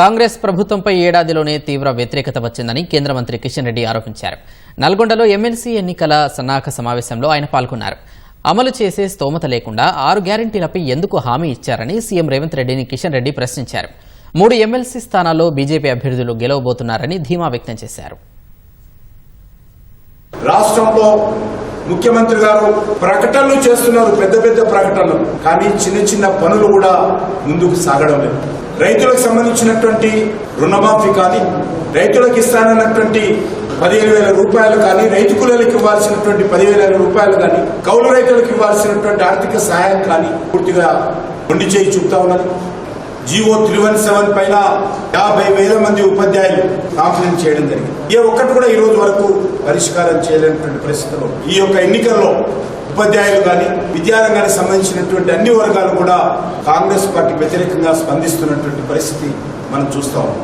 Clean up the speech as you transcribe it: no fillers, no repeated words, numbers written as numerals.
కాంగ్రెస్ ప్రభుత్వంపై ఏడాదిలోనే తీవ్ర వ్యతిరేకత వచ్చిందని కేంద్ర మంత్రి కిషన్ రెడ్డి ఆరోపించారు. నల్గొండలో ఎమ్మెల్సీ ఎన్నికల సన్నాహక సమావేశంలో ఆయన పాల్గొన్నారు. అమలు చేసే స్తోమత లేకుండా 6 గ్యారెంటీలపై ఎందుకు హామీ ఇచ్చారని సీఎం రేవంత్ రెడ్డిని కిషన్ రెడ్డి ప్రశ్నించారు. 3 ఎమ్మెల్సీ స్థానాల్లో బీజేపీ అభ్యర్థులు గెలవబోతున్నారని ధీమా వ్యక్తం చేశారు. రాష్ట్రంలో ముఖ్యమంత్రి గారు ప్రకటనలు చేస్తున్నారు, పెద్ద పెద్ద ప్రకటనలు, కానీ చిన్న చిన్న పనులు కూడా ముందుకు సాగడం లేదు. రైతులకు సంబంధించినటువంటి రుణమాఫీ కానీ, రైతులకు ఇస్తానన్నటువంటి 15,000 రూపాయలు కానీ, రైతు కూలీలకు ఇవ్వాల్సినటువంటి 10,000 రూపాయలు కానీ, కౌలు రైతులకు ఇవ్వాల్సినటువంటి ఆర్థిక సహాయం కానీ పూర్తిగా మొండి చేయి చూపుతా ఉన్నది. జీవో 317 పైన 50,000 మంది ఉపాధ్యాయులు కాంప్లైంట్ చేయడం జరిగింది. ఏ ఒక్కటి కూడా ఈ రోజు వరకు పరిష్కారం చేయలేనటువంటి పరిస్థితుల్లో ఈ యొక్క ఎన్నికల్లో ఉపాధ్యాయులు కానీ, విద్యారంగానికి సంబంధించినటువంటి అన్ని వర్గాలు కూడా కాంగ్రెస్ పార్టీ వ్యతిరేకంగా స్పందిస్తున్నటువంటి పరిస్థితి మనం చూస్తా ఉన్నాం.